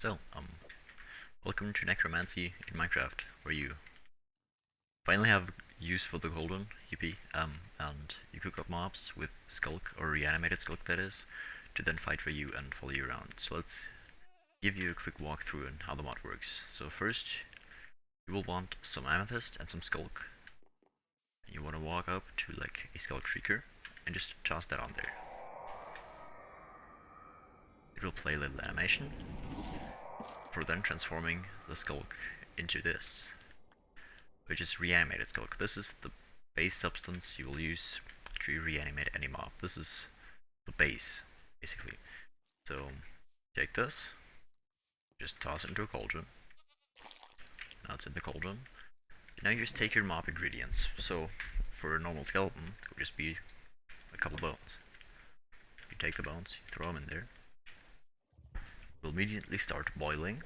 So, welcome to Necromancy in Minecraft, where you finally have use for the golden, yippee, and you cook up mobs with skulk, or reanimated skulk that is, to then fight for you and follow you around. So let's give you a quick walkthrough on how the mod works. So first, you will want some amethyst and some skulk. You want to walk up to like a skulk shrieker, and just toss that on there. It will play a little animation, for then transforming the skulk into this, which is reanimated skulk. This is the base substance you will use to reanimate any mob. This is the base, basically. So, take this, just toss it into a cauldron. Now it's in the cauldron. Now you just take your mob ingredients. So, for a normal skeleton, it would just be a couple bones. You take the bones, you throw them in there. It will immediately start boiling,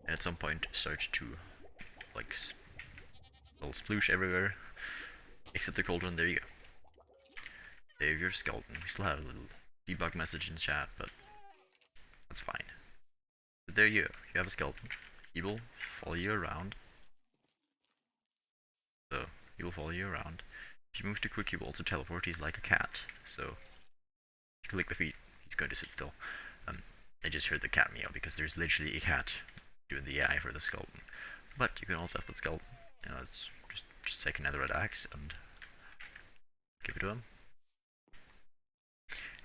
and at some point start to like little sploosh everywhere. Exit the cauldron. There you go. Save your skeleton. We still have a little debug message in chat, but that's fine. But there you go. You have a skeleton. He will follow you around. So he will follow you around. If you move too quick, he will also teleport. He's like a cat. So if you click the feet, he's going to sit still. I just heard the cat meow because there's literally a cat doing the eye for the skeleton. But you can also have the skeleton. You know, it's just take another red axe and give it to him.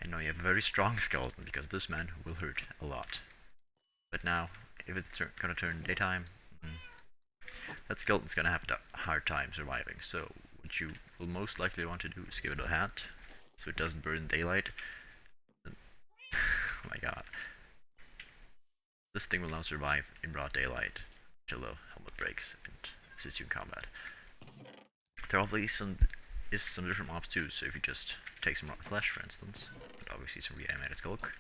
And now you have a very strong skeleton because this man will hurt a lot. But now, if it's gonna turn daytime, that skeleton's gonna have a hard time surviving. So what you will most likely want to do is give it a hat, so it doesn't burn daylight. Oh my god. This thing will now survive in broad daylight until the helmet breaks and assists you in combat. There obviously is some different mobs too, so if you just take some rotten flesh, for instance, but obviously some reanimated skulk,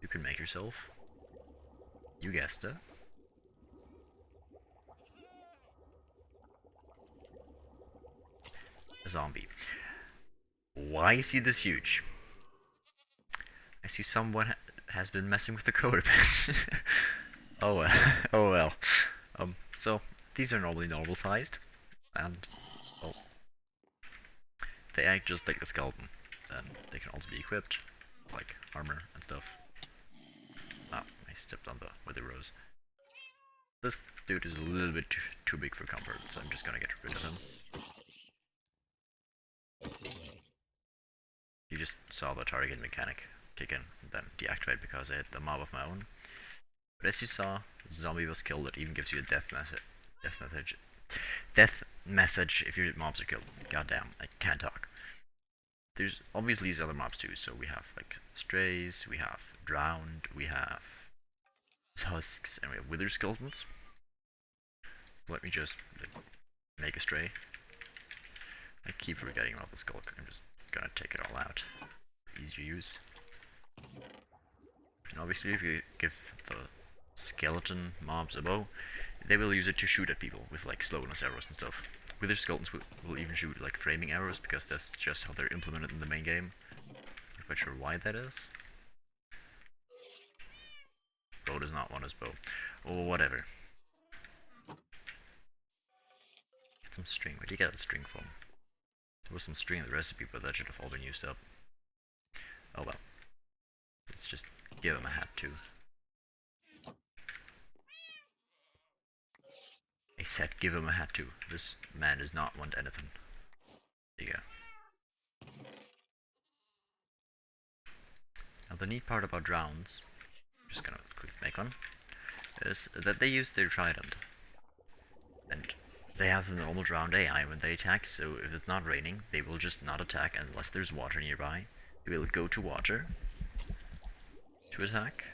you can make yourself, you guessed it, a zombie. Why is he this huge? I see someone has been messing with the code a bit. Oh well. Oh well. So these are normally normal sized, and well, they act just like a skeleton, and they can also be equipped, like armor and stuff. Ah, I stepped on the wither rose. This dude is a little bit too big for comfort, so I'm just gonna get rid of him. You just saw the target mechanic kick in, and then deactivate because I hit the mob of my own. But as you saw, the zombie was killed. It even gives you a death message if your mobs are killed. Goddamn, I can't talk. There's obviously these other mobs too. So we have like strays, we have drowned, we have husks, and we have wither skeletons. So let me just make a stray. I keep forgetting about the skulk. I'm just gonna take it all out. Easy to use. And obviously, if you give the skeleton mobs a bow, they will use it to shoot at people with like slowness arrows and stuff. Wither skeletons will even shoot like framing arrows because that's just how they're implemented in the main game. Not quite sure why that is. Bow does not want his bow. Or whatever. Get some string. Where do you get the string from? There was some string in the recipe, but that should have all been used up. Oh well. Let's just give him a hat too. I said give him a hat too. This man does not want anything. There you go. Now the neat part about drowns, I'm just gonna quick make one, is that they use their trident. And they have the normal drowned AI when they attack, so if it's not raining, they will just not attack unless there's water nearby. They will go to water to attack.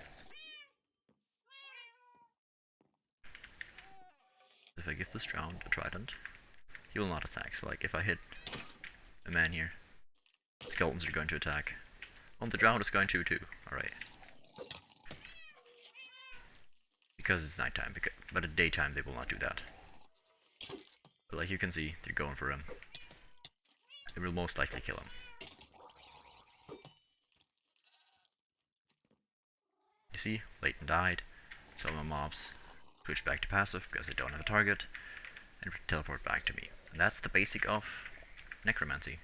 If I give this drowned a trident, he will not attack. So like if I hit a man here, skeletons are going to attack. Oh, the drowned is going to too. Alright. Because it's nighttime, but at daytime they will not do that. But like you can see, they're going for him. They will most likely kill him. see, Leighton died, so my mobs switch back to passive because they don't have a target, and teleport back to me. And that's the basic of Necromancy.